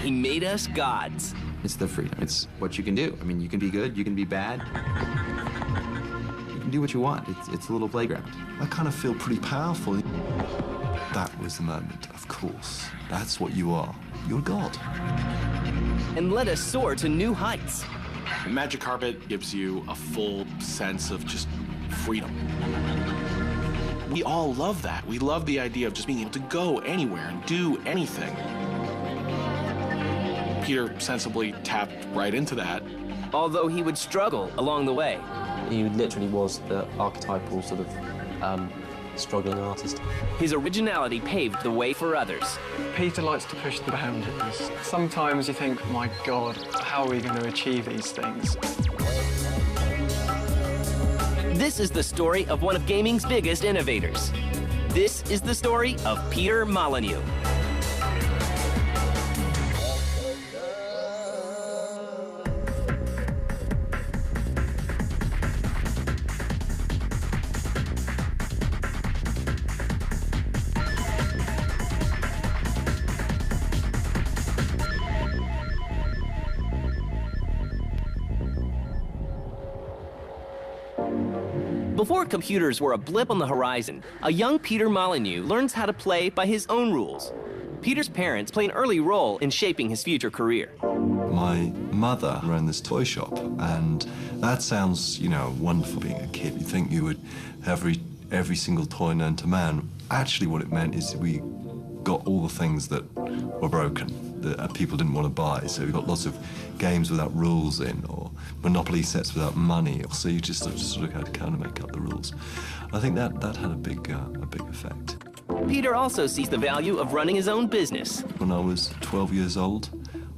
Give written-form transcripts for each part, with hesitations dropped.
he made us gods. It's the freedom. It's what you can do. I mean, you can be good, you can be bad. You can do what you want. It's a little playground. I kind of feel pretty powerful. That was the moment, of course. That's what you are. You're God. And let us soar to new heights. Magic Carpet gives you a full sense of just freedom. We all love that. We love the idea of just being able to go anywhere and do anything. Peter sensibly tapped right into that. Although he would struggle along the way. He literally was the archetypal sort of struggling artist. His originality paved the way for others. Peter likes to push the boundaries. Sometimes you think, my God, how are we going to achieve these things? This is the story of one of gaming's biggest innovators. This is the story of Peter Molyneux. Before computers were a blip on the horizon, a young Peter Molyneux learns how to play by his own rules. Peter's parents play an early role in shaping his future career. My mother ran this toy shop, and that sounds, you know, wonderful being a kid. You think you would have every single toy known to man. Actually, what it meant is we got all the things that were broken, that people didn't want to buy. So we got lots of games without rules in, or Monopoly sets without money. So you just sort of had to kind of make up the rules. I think that had a big effect. Peter also sees the value of running his own business. When I was 12 years old,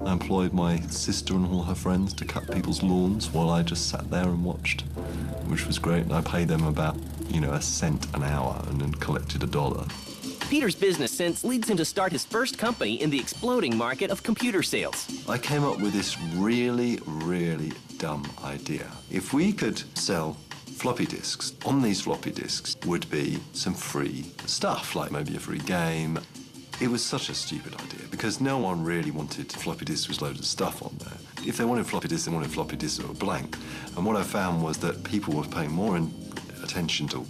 I employed my sister and all her friends to cut people's lawns while I just sat there and watched, which was great. And I paid them about, you know, a cent an hour and then collected $1. Peter's business sense leads him to start his first company in the exploding market of computer sales. I came up with this really, really dumb idea. If we could sell floppy disks, on these floppy disks would be some free stuff, like maybe a free game. It was such a stupid idea because no one really wanted floppy disks with loads of stuff on there. If they wanted floppy disks, they wanted floppy disks that were blank. And what I found was that people were paying more attention to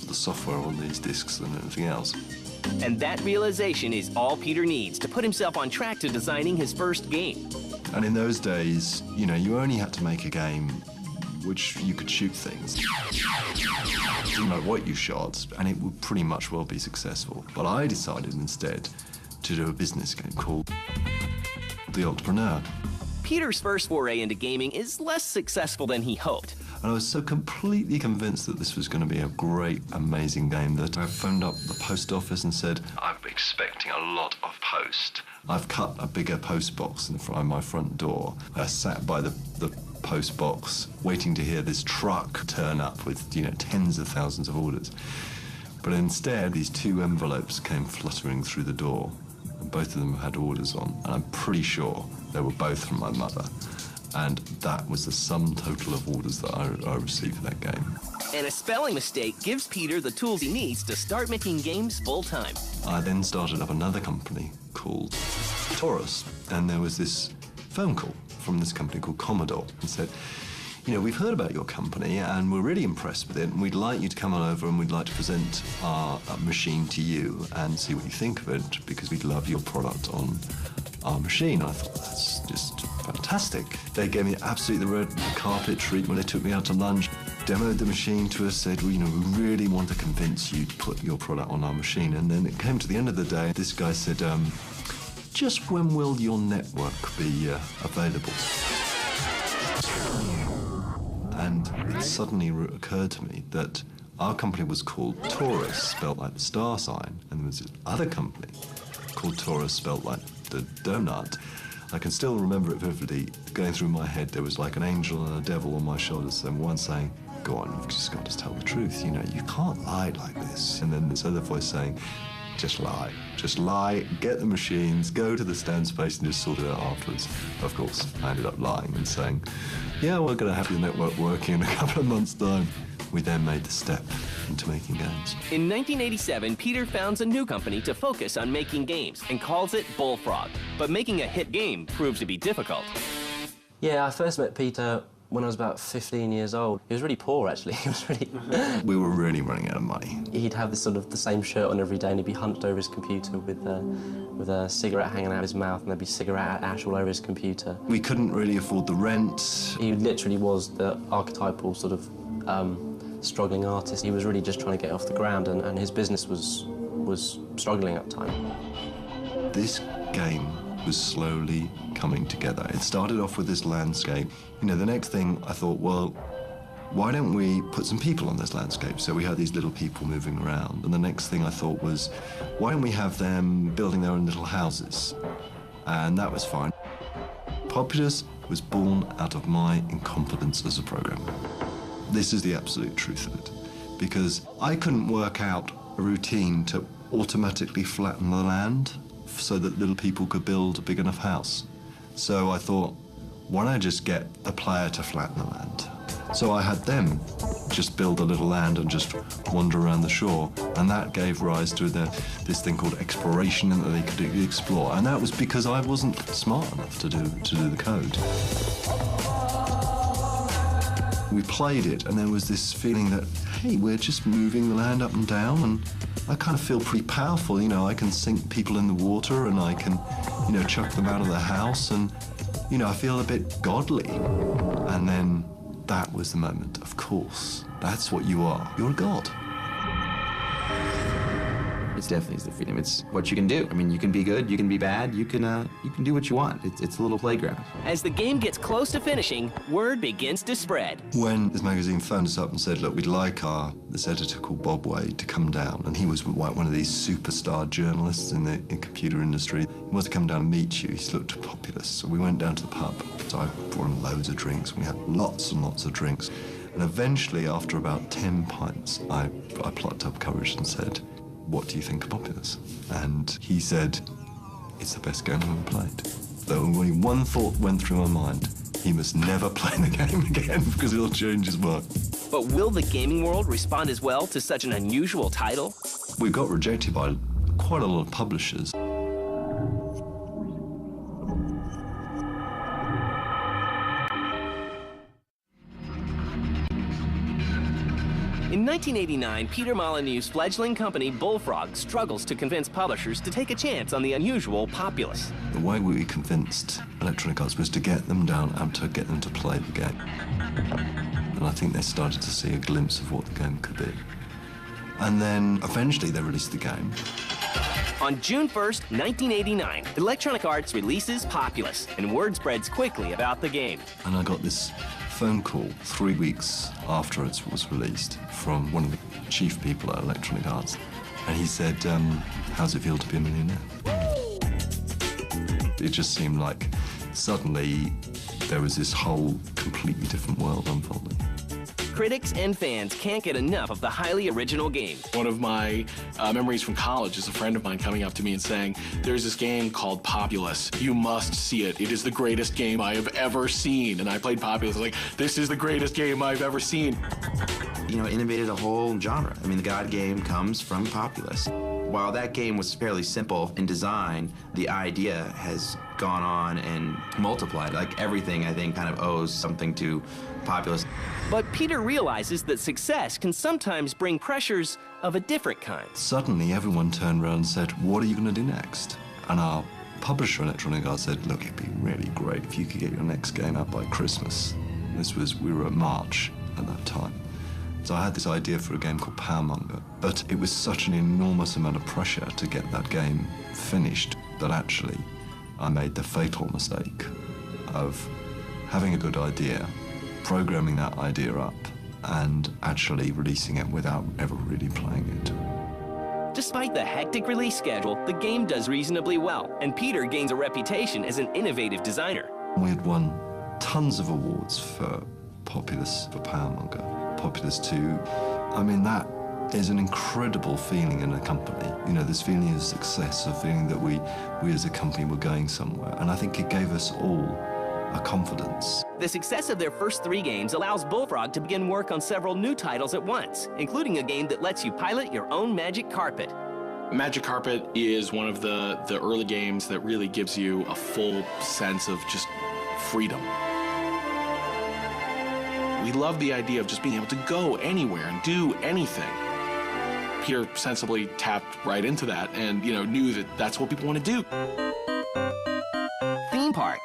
the software on these disks than anything else. And that realization is all Peter needs to put himself on track to designing his first game. And in those days, you know, you only had to make a game which you could shoot things. It didn't matter what you shot, and it would pretty much well be successful. But I decided instead to do a business game called The Entrepreneur. Peter's first foray into gaming is less successful than he hoped. And I was so completely convinced that this was going to be a great, amazing game that I phoned up the post office and said, I'm expecting a lot of post. I've cut a bigger post box in front of my front door. I sat by the post box waiting to hear this truck turn up with, you know, tens of thousands of orders. But instead, these two envelopes came fluttering through the door, and both of them had orders on, and I'm pretty sure they were both from my mother. And that was the sum total of orders that I received for that game. And a spelling mistake gives Peter the tools he needs to start making games full-time. I then started up another company called Taurus, and there was this phone call from this company called Commodore and said, you know, we've heard about your company and we're really impressed with it, and we'd like you to come on over and we'd like to present our machine to you and see what you think of it, because we'd love your product on our machine. I thought, that's just fantastic. They gave me absolutely the red carpet treatment. They took me out to lunch, demoed the machine to us, said, well, you know, we really want to convince you to put your product on our machine. And then it came to the end of the day, this guy said, just when will your network be available? And it suddenly occurred to me that our company was called Taurus, spelled like the star sign, and there was this other company called Taurus, spelled like the donut. I can still remember it vividly. Going through my head, there was like an angel and a devil on my shoulders, and one saying, go on, you've just got to tell the truth, you know, you can't lie like this. And then this other voice saying, just lie, get the machines, go to the stand space and just sort it out afterwards. Of course, I ended up lying and saying, yeah, we're going to have your network working in a couple of months' time. we then made the step into making games. In 1987, Peter founds a new company to focus on making games and calls it Bullfrog. But making a hit game proves to be difficult. Yeah, I first met Peter when I was about 15 years old. He was really poor, actually. He was really... We were really running out of money. He'd have this the same shirt on every day, and he'd be hunched over his computer with a cigarette hanging out of his mouth, and there'd be cigarette ash all over his computer. We couldn't really afford the rent. He literally was the archetypal struggling artist. He was really just trying to get off the ground, and his business was struggling at the time. This game was slowly coming together. It started off with this landscape. You know, the next thing I thought, well, why don't we put some people on this landscape? So we had these little people moving around. And the next thing I thought was, why don't we have them building their own little houses? And that was fine. Populous was born out of my incompetence as a programmer. This is the absolute truth of it. Because I couldn't work out a routine to automatically flatten the land so that little people could build a big enough house. So I thought, why don't I just get the player to flatten the land? So I had them just build a little land and just wander around the shore, and that gave rise to this thing called exploration that they could explore, and that was because I wasn't smart enough to do the code. We played it, and there was this feeling that, hey, we're just moving the land up and down, and I kind of feel pretty powerful. You know, I can sink people in the water, and I can, you know, chuck them out of the house, and, you know, I feel a bit godly. And then that was the moment. Of course, that's what you are. You're a god. It's definitely the freedom. It's what you can do. I mean, you can be good, you can be bad, you can do what you want. It's a little playground. As the game gets close to finishing, word begins to spread. When this magazine phoned us up and said, look, we'd like this editor called Bob Wade to come down, and he was one of these superstar journalists in the computer industry. He wants to come down and meet you. He's looked Populous. So we went down to the pub. So I brought him loads of drinks. We had lots and lots of drinks. And eventually, after about 10 pints, I plucked up courage and said, what do you think of Populous? And he said, it's the best game I've ever played. Though only one thought went through my mind, he must never play the game again because it'll change his mind. But will the gaming world respond as well to such an unusual title? We got rejected by quite a lot of publishers. In 1989, Peter Molyneux's fledgling company, Bullfrog, struggles to convince publishers to take a chance on the unusual Populous. The way we convinced Electronic Arts was to get them down and to get them to play the game. And I think they started to see a glimpse of what the game could be. And then eventually they released the game. On June 1st, 1989, Electronic Arts releases Populous, and word spreads quickly about the game. And I got this phone call 3 weeks after it was released from one of the chief people at Electronic Arts. And he said, how's it feel to be a millionaire? It just seemed like suddenly there was this whole completely different world unfolding. Critics and fans can't get enough of the highly original game. One of my memories from college is a friend of mine coming up to me and saying, there's this game called Populous. You must see it. It is the greatest game I have ever seen. And I played Populous. I was like, this is the greatest game I've ever seen. You know, innovated a whole genre. I mean, the God game comes from Populous. While that game was fairly simple in design, the idea has gone on and multiplied. Like everything, I think, kind of owes something to Populous. But Peter realizes that success can sometimes bring pressures of a different kind. Suddenly, everyone turned around and said, what are you going to do next? And our publisher, Electronic Arts, said, look, it'd be really great if you could get your next game out by Christmas. We were at March at that time. So I had this idea for a game called Powermonger, but it was such an enormous amount of pressure to get that game finished that actually I made the fatal mistake of having a good idea, programming that idea up, and actually releasing it without ever really playing it. Despite the hectic release schedule, the game does reasonably well, and Peter gains a reputation as an innovative designer. We had won tons of awards for Populous, for Powermonger. Populous 2. I mean, that is an incredible feeling in a company. You know, this feeling of success, a feeling that we as a company were going somewhere. And I think it gave us all a confidence. The success of their first 3 games allows Bullfrog to begin work on several new titles at once, including a game that lets you pilot your own magic carpet. Magic Carpet is one of the early games that really gives you a full sense of just freedom. We love the idea of just being able to go anywhere and do anything. Peter sensibly tapped right into that and, knew that that's what people want to do. Theme Park.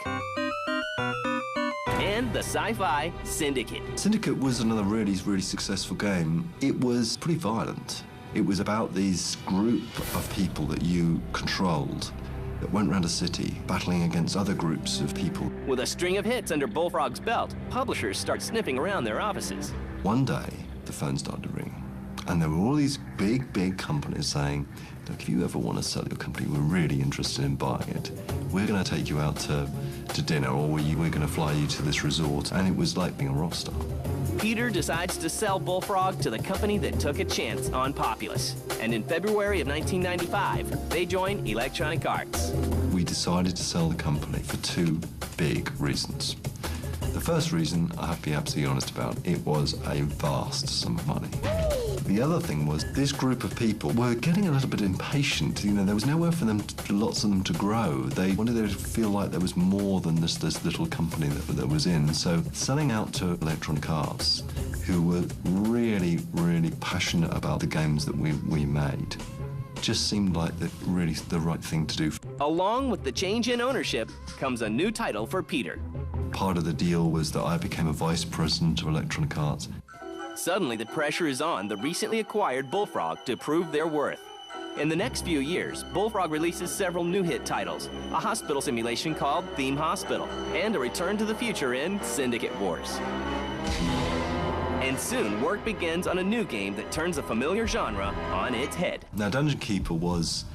And the sci-fi Syndicate. Syndicate was another really, really successful game. It was pretty violent. It was about these group of people that you controlled that went around a city battling against other groups of people. With a string of hits under Bullfrog's belt, publishers start sniffing around their offices. One day, the phone started to ring, and there were all these big companies saying, look, if you ever want to sell your company, we're really interested in buying it. We're going to take you out to dinner, or we're going to fly you to this resort. And it was like being a rock star. Peter decides to sell Bullfrog to the company that took a chance on Populous. And in February of 1995, they join Electronic Arts. We decided to sell the company for 2 big reasons. The first reason, I have to be absolutely honest about, it was a vast sum of money. The other thing was this group of people were getting a little bit impatient. There was nowhere for them, lots of them to grow. They wanted to feel like there was more than this little company that was in. So selling out to Electronic Arts, who were really, really passionate about the games that we made, just seemed like really the right thing to do. Along with the change in ownership comes a new title for Peter. Part of the deal was that I became a vice president of Electronic Arts. Suddenly, the pressure is on the recently acquired Bullfrog to prove their worth. In the next few years, Bullfrog releases several new hit titles, a hospital simulation called Theme Hospital, and a return to the future in Syndicate Wars. And soon, work begins on a new game that turns a familiar genre on its head. Now, Dungeon Keeper was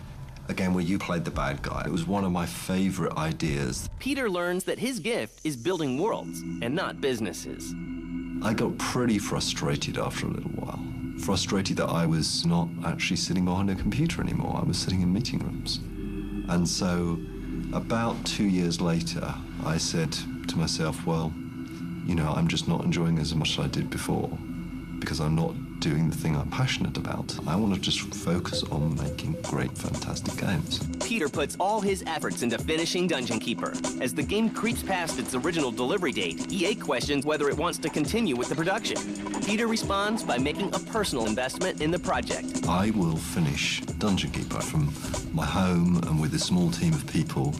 a game where you played the bad guy. It was one of my favorite ideas. Peter learns that his gift is building worlds and not businesses. I got pretty frustrated after a little while. Frustrated that I was not actually sitting behind a computer anymore. I was sitting in meeting rooms. And so about 2 years later, I said to myself, well, I'm just not enjoying as much as I did before because I'm not doing the thing I'm passionate about. I want to just focus on making great, fantastic games. Peter puts all his efforts into finishing Dungeon Keeper. As the game creeps past its original delivery date, EA questions whether it wants to continue with the production. Peter responds by making a personal investment in the project. I will finish Dungeon Keeper from my home and with a small team of people,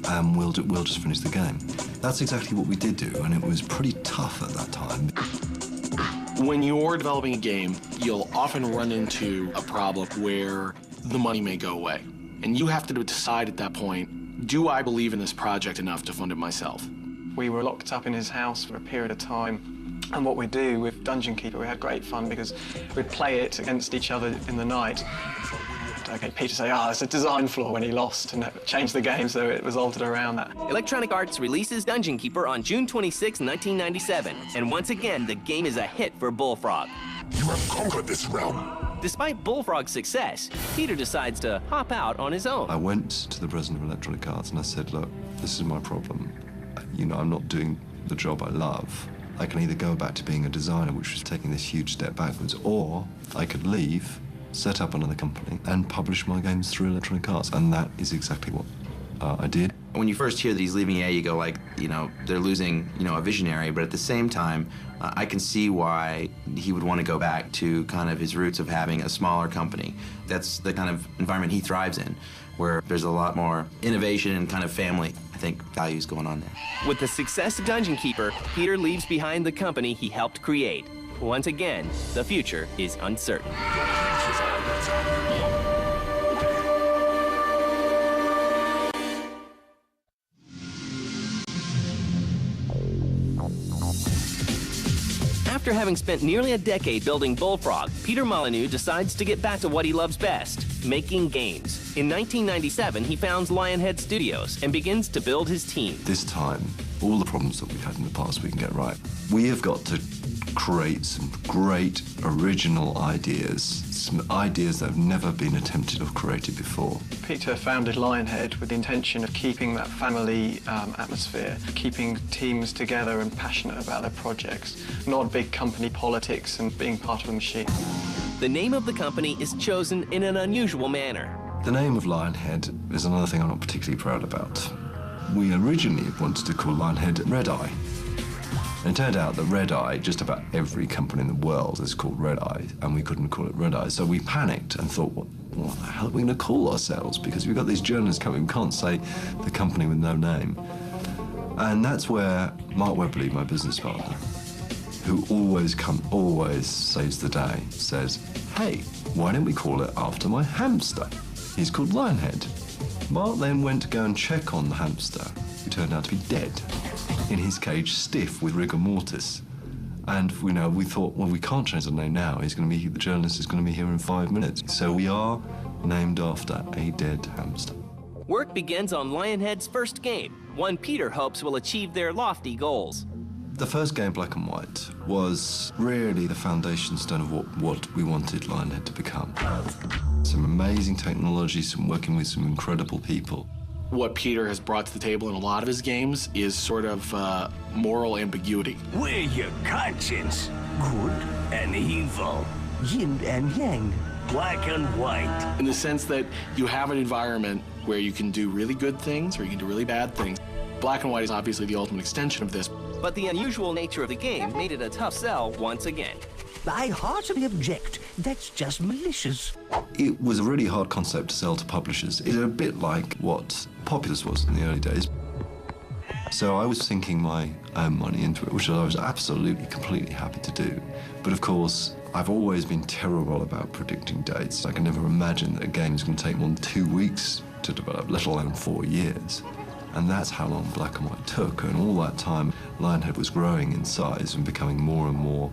and we'll just finish the game. That's exactly what we did do, and it was pretty tough at that time. When you're developing a game, you'll often run into a problem where the money may go away. And you have to decide at that point, do I believe in this project enough to fund it myself? We were locked up in his house for a period of time. And what we'd do with Dungeon Keeper, we had great fun because we'd play it against each other in the night. Okay, Peter say, there's a design flaw when he lost, and changed the game so it was altered around that. Electronic Arts releases Dungeon Keeper on June 26, 1997, and once again, the game is a hit for Bullfrog. You have conquered this realm. Despite Bullfrog's success, Peter decides to hop out on his own. I went to the president of Electronic Arts and I said, look, this is my problem. I'm not doing the job I love. I can either go back to being a designer, which was taking this huge step backwards, or I could leave, set up another company, and publish my games through Electronic Arts. And that is exactly what I did. When you first hear that he's leaving EA, you go like, they're losing, a visionary. But at the same time, I can see why he would want to go back to kind of his roots of having a smaller company. That's the kind of environment he thrives in, where there's a lot more innovation and kind of family, I think, values going on there. With the success of Dungeon Keeper, Peter leaves behind the company he helped create. Once again, the future is uncertain. After having spent nearly a decade building Bullfrog, Peter Molyneux decides to get back to what he loves best, making games. In 1997, he founds Lionhead Studios and begins to build his team. This time, all the problems that we've had in the past we can get right. We have got to create some great original ideas, some ideas that have never been attempted or created before. Peter founded Lionhead with the intention of keeping that family atmosphere, keeping teams together and passionate about their projects, not big company politics and being part of the machine. The name of the company is chosen in an unusual manner. The name of Lionhead is another thing I'm not particularly proud about. We originally wanted to call Lionhead Red Eye. And it turned out that Red Eye, just about every company in the world is called Red Eye, and we couldn't call it Red Eye. So we panicked and thought, what the hell are we going to call ourselves? Because we've got these journalists coming, we can't say the company with no name. And that's where Mark Webley, my business partner, who always saves the day, says, hey, why don't we call it after my hamster? He's called Lionhead. Mark then went to go and check on the hamster, who turned out to be dead, in his cage, stiff with rigor mortis. And we thought, well, we can't change the name now. The journalist is going to be here in 5 minutes. So we are named after a dead hamster. Work begins on Lionhead's first game, one Peter hopes will achieve their lofty goals. The first game, Black and White, was really the foundation stone of what we wanted Lionhead to become. Some amazing technology, working with some incredible people. What Peter has brought to the table in a lot of his games is sort of moral ambiguity. We're your conscience, good and evil, yin and yang, black and white. In the sense that you have an environment where you can do really good things or you can do really bad things. Black and White is obviously the ultimate extension of this. But the unusual nature of the game made it a tough sell once again. I heartily object. That's just malicious. It was a really hard concept to sell to publishers. It's a bit like what Populous was in the early days. So I was sinking my own money into it, which I was absolutely, completely happy to do. But of course, I've always been terrible about predicting dates. I can never imagine that a game is going to take more than 2 weeks to develop, let alone 4 years. And that's how long Black and White took. And all that time, Lionhead was growing in size and becoming more and more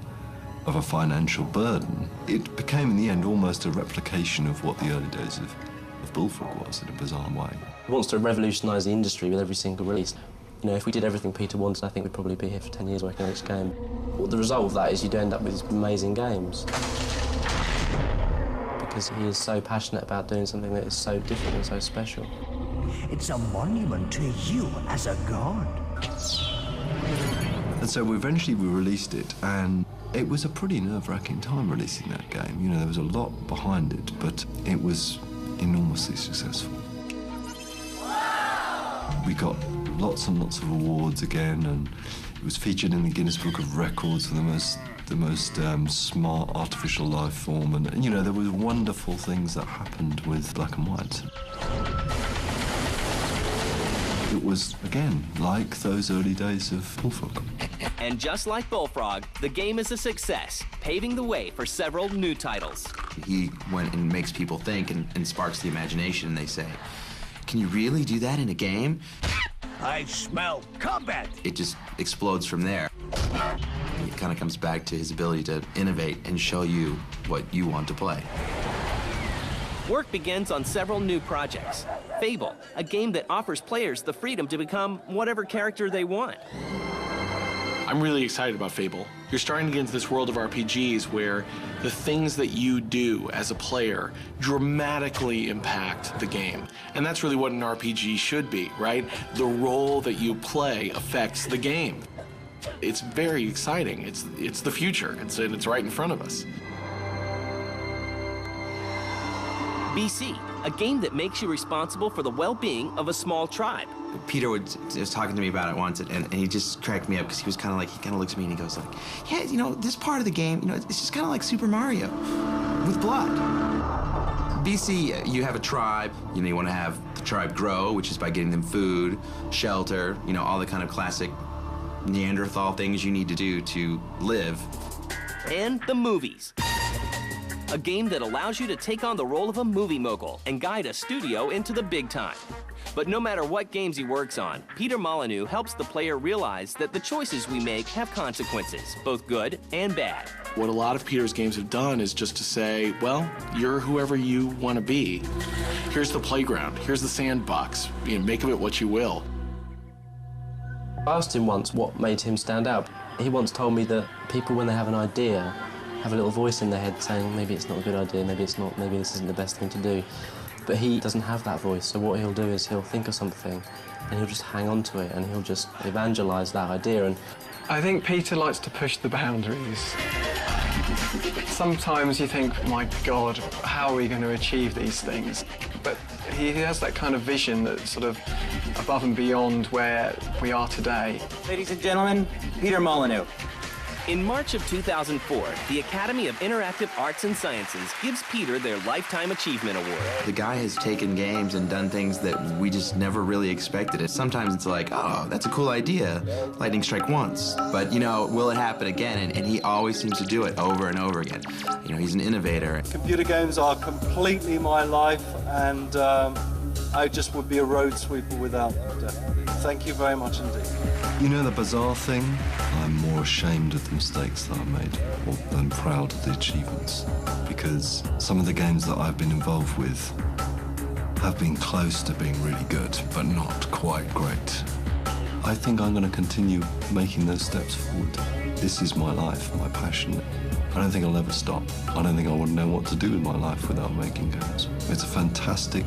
of a financial burden. It became, in the end, almost a replication of what the early days of Bullfrog was, in a bizarre way. He wants to revolutionise the industry with every single release. You know, if we did everything Peter wanted, I think we'd probably be here for 10 years working on each game. Well, the result of that is you'd end up with these amazing games. Because he is so passionate about doing something that is so different and so special. It's a monument to you as a god. And so eventually we released it, and it was a pretty nerve-wracking time releasing that game. You know, there was a lot behind it, but it was enormously successful. We got lots and lots of awards again, and it was featured in the Guinness Book of Records for the most smart artificial life form, and you know, there were wonderful things that happened with Black and White. It was, again, like those early days of Bullfrog. And just like Bullfrog, the game is a success, paving the way for several new titles. He went and makes people think and sparks the imagination, and they say, can you really do that in a game? I smell combat. It just explodes from there. It kind of comes back to his ability to innovate and show you what you want to play. Work begins on several new projects. Fable, a game that offers players the freedom to become whatever character they want. I'm really excited about Fable. You're starting to get into this world of RPGs where the things that you do as a player dramatically impact the game. And that's really what an RPG should be, right? The role that you play affects the game. It's very exciting. It's the future. It's right in front of us. BC, a game that makes you responsible for the well-being of a small tribe. Peter was talking to me about it once, and he just cracked me up because he was kind of like, he kind of looks at me and he goes like, yeah, you know, this part of the game, you know, it's just kind of like Super Mario with blood. BC, you have a tribe, you know, you want to have the tribe grow, which is by getting them food, shelter, you know, all the kind of classic Neanderthal things you need to do to live. And the movies. A game that allows you to take on the role of a movie mogul and guide a studio into the big time. But no matter what games he works on, Peter Molyneux helps the player realize that the choices we make have consequences, both good and bad. What a lot of Peter's games have done is just to say, well, you're whoever you want to be. Here's the playground. Here's the sandbox. You know, make of it what you will. I asked him once what made him stand out. He once told me that people, when they have an idea, have a little voice in their head saying maybe it's not a good idea, maybe it's not, maybe this isn't the best thing to do. But he doesn't have that voice, so what he'll do is he'll think of something and he'll just hang on to it and he'll just evangelise that idea. And I think Peter likes to push the boundaries. Sometimes you think, my God, how are we going to achieve these things? But he has that kind of vision that's sort of above and beyond where we are today. Ladies and gentlemen, Peter Molyneux. In March of 2004, the Academy of Interactive Arts and Sciences gives Peter their Lifetime Achievement Award. The guy has taken games and done things that we just never really expected. Sometimes it's like, oh, that's a cool idea, lightning strike once. But, you know, will it happen again? And he always seems to do it over and over again. You know, he's an innovator. Computer games are completely my life, and I just would be a road sweeper without them, definitely. Thank you very much indeed. You know the bizarre thing? I'm more ashamed of the mistakes that I've made than proud of the achievements. Because some of the games that I've been involved with have been close to being really good, but not quite great. I think I'm going to continue making those steps forward. This is my life, my passion. I don't think I'll ever stop. I don't think I would know what to do with my life without making games. It's a fantastic,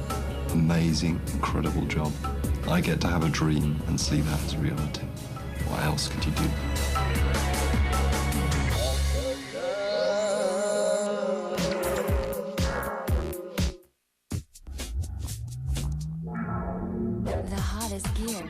amazing, incredible job. I get to have a dream and see that as reality. What else could you do? The hottest gear.